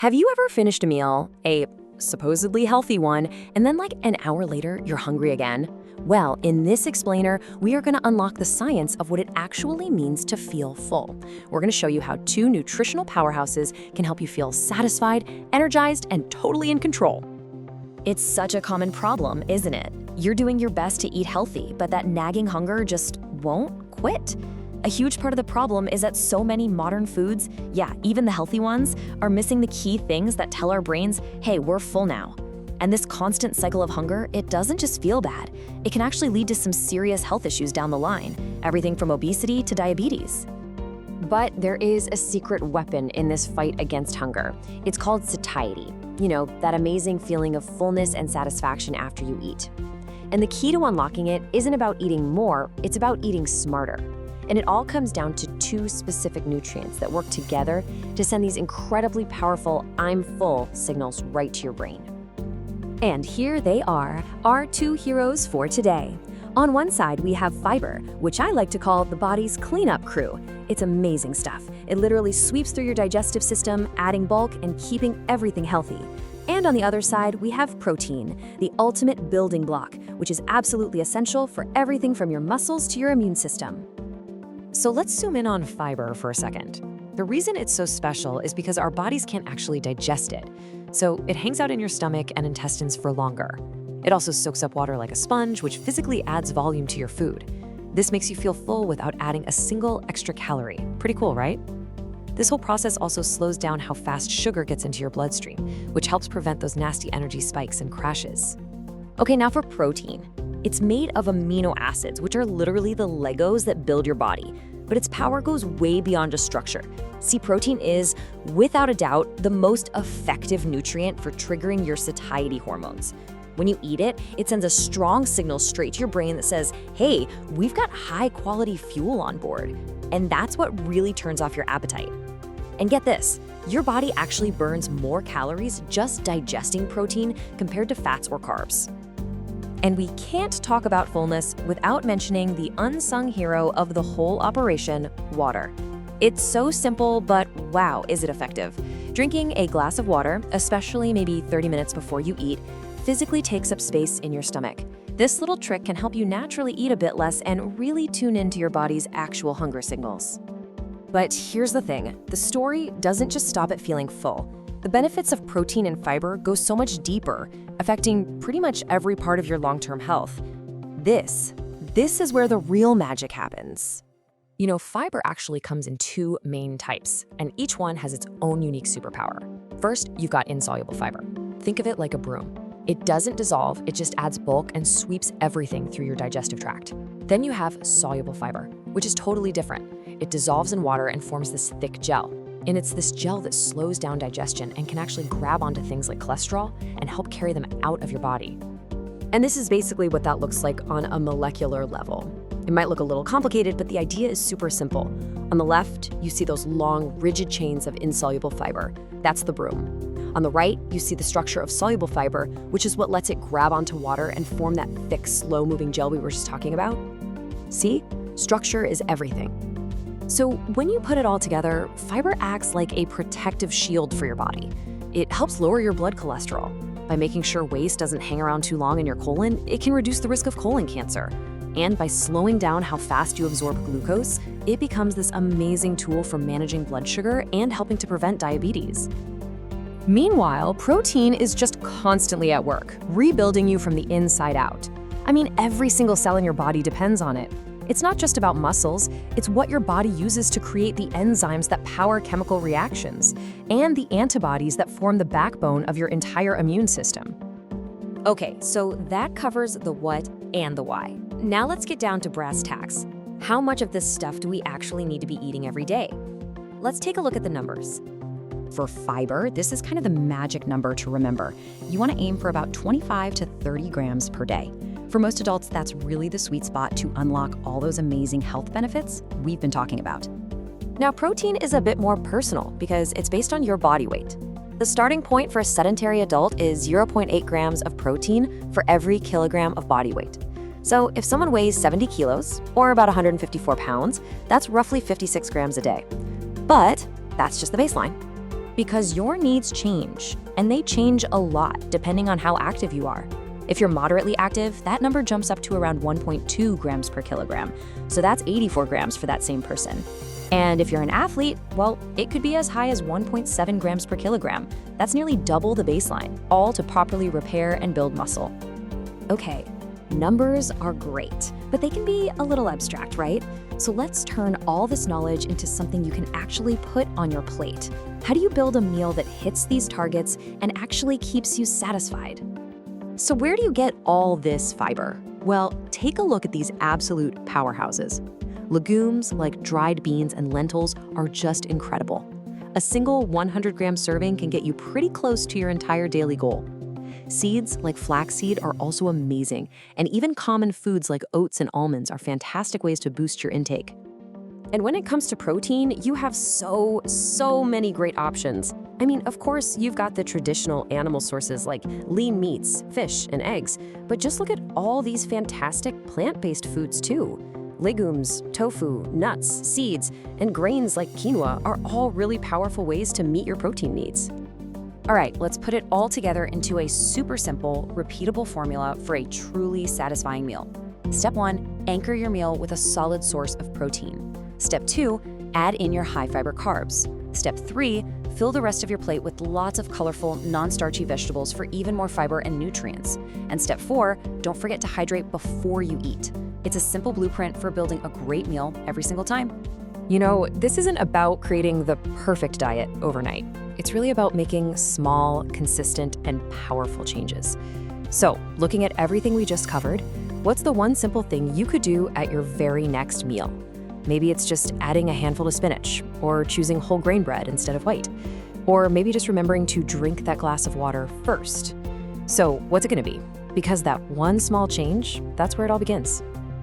Have you ever finished a meal, a supposedly healthy one, and then like an hour later, you're hungry again? Well, in this explainer, we are going to unlock the science of what it actually means to feel full. We're going to show you how two nutritional powerhouses can help you feel satisfied, energized, and totally in control. It's such a common problem, isn't it? You're doing your best to eat healthy, but that nagging hunger just won't quit. A huge part of the problem is that so many modern foods, even the healthy ones, are missing the key things that tell our brains, hey, we're full now. And this constant cycle of hunger, it doesn't just feel bad. It can actually lead to some serious health issues down the line, everything from obesity to diabetes. But there is a secret weapon in this fight against hunger. It's called satiety. You know, that amazing feeling of fullness and satisfaction after you eat. And the key to unlocking it isn't about eating more, it's about eating smarter. And it all comes down to two specific nutrients that work together to send these incredibly powerful "I'm full" signals right to your brain. And here they are, our two heroes for today. On one side, we have fiber, which I like to call the body's cleanup crew. It's amazing stuff. It literally sweeps through your digestive system, adding bulk and keeping everything healthy. And on the other side, we have protein, the ultimate building block, which is absolutely essential for everything from your muscles to your immune system. So let's zoom in on fiber for a second. The reason it's so special is because our bodies can't actually digest it. So it hangs out in your stomach and intestines for longer. It also soaks up water like a sponge, which physically adds volume to your food. This makes you feel full without adding a single extra calorie. Pretty cool, right? This whole process also slows down how fast sugar gets into your bloodstream, which helps prevent those nasty energy spikes and crashes. Okay, now for protein. It's made of amino acids, which are literally the Legos that build your body, but its power goes way beyond just structure. See, protein is, without a doubt, the most effective nutrient for triggering your satiety hormones. When you eat it, it sends a strong signal straight to your brain that says, hey, we've got high-quality fuel on board. And that's what really turns off your appetite. And get this, your body actually burns more calories just digesting protein compared to fats or carbs. And we can't talk about fullness without mentioning the unsung hero of the whole operation, water. It's so simple, but wow, is it effective. Drinking a glass of water, especially maybe 30 minutes before you eat, physically takes up space in your stomach. This little trick can help you naturally eat a bit less and really tune into your body's actual hunger signals. But here's the thing, the story doesn't just stop at feeling full. The benefits of protein and fiber go so much deeper, affecting pretty much every part of your long-term health. This is where the real magic happens. You know, fiber actually comes in two main types, and each one has its own unique superpower. First, you've got insoluble fiber. Think of it like a broom. It doesn't dissolve, it just adds bulk and sweeps everything through your digestive tract. Then you have soluble fiber, which is totally different. It dissolves in water and forms this thick gel. And it's this gel that slows down digestion and can actually grab onto things like cholesterol and help carry them out of your body. And this is basically what that looks like on a molecular level. It might look a little complicated, but the idea is super simple. On the left, you see those long, rigid chains of insoluble fiber. That's the broom. On the right, you see the structure of soluble fiber, which is what lets it grab onto water and form that thick, slow-moving gel we were just talking about. See? Structure is everything. So when you put it all together, fiber acts like a protective shield for your body. It helps lower your blood cholesterol. By making sure waste doesn't hang around too long in your colon, it can reduce the risk of colon cancer. And by slowing down how fast you absorb glucose, it becomes this amazing tool for managing blood sugar and helping to prevent diabetes. Meanwhile, protein is just constantly at work, rebuilding you from the inside out. I mean, every single cell in your body depends on it. It's not just about muscles, it's what your body uses to create the enzymes that power chemical reactions and the antibodies that form the backbone of your entire immune system. Okay, so that covers the what and the why. Now let's get down to brass tacks. How much of this stuff do we actually need to be eating every day? Let's take a look at the numbers. For fiber, this is kind of the magic number to remember. You want to aim for about 25 to 30 grams per day. For most adults, that's really the sweet spot to unlock all those amazing health benefits we've been talking about. Now, protein is a bit more personal because it's based on your body weight. The starting point for a sedentary adult is 0.8 grams of protein for every kilogram of body weight. So if someone weighs 70 kilos, or about 154 pounds, that's roughly 56 grams a day. But that's just the baseline. Because your needs change, and they change a lot depending on how active you are. If you're moderately active, that number jumps up to around 1.2 grams per kilogram. So that's 84 grams for that same person. And if you're an athlete, well, it could be as high as 1.7 grams per kilogram. That's nearly double the baseline, all to properly repair and build muscle. Okay, numbers are great, but they can be a little abstract, right? So let's turn all this knowledge into something you can actually put on your plate. How do you build a meal that hits these targets and actually keeps you satisfied? So where do you get all this fiber? Well, take a look at these absolute powerhouses. Legumes like dried beans and lentils are just incredible. A single 100-gram serving can get you pretty close to your entire daily goal. Seeds like flaxseed are also amazing, and even common foods like oats and almonds are fantastic ways to boost your intake. And when it comes to protein, you have so many great options. I mean, of course, you've got the traditional animal sources like lean meats, fish, and eggs, but just look at all these fantastic plant-based foods too. Legumes, tofu, nuts, seeds, and grains like quinoa are all really powerful ways to meet your protein needs. All right, let's put it all together into a super simple, repeatable formula for a truly satisfying meal. Step 1, anchor your meal with a solid source of protein. Step 2, add in your high-fiber carbs. Step 3, fill the rest of your plate with lots of colorful, non-starchy vegetables for even more fiber and nutrients. And step 4, don't forget to hydrate before you eat. It's a simple blueprint for building a great meal every single time. You know, this isn't about creating the perfect diet overnight. It's really about making small, consistent, and powerful changes. So, looking at everything we just covered, what's the one simple thing you could do at your very next meal? Maybe it's just adding a handful of spinach, or choosing whole grain bread instead of white, or maybe just remembering to drink that glass of water first. So, what's it gonna be? Because that one small change, that's where it all begins.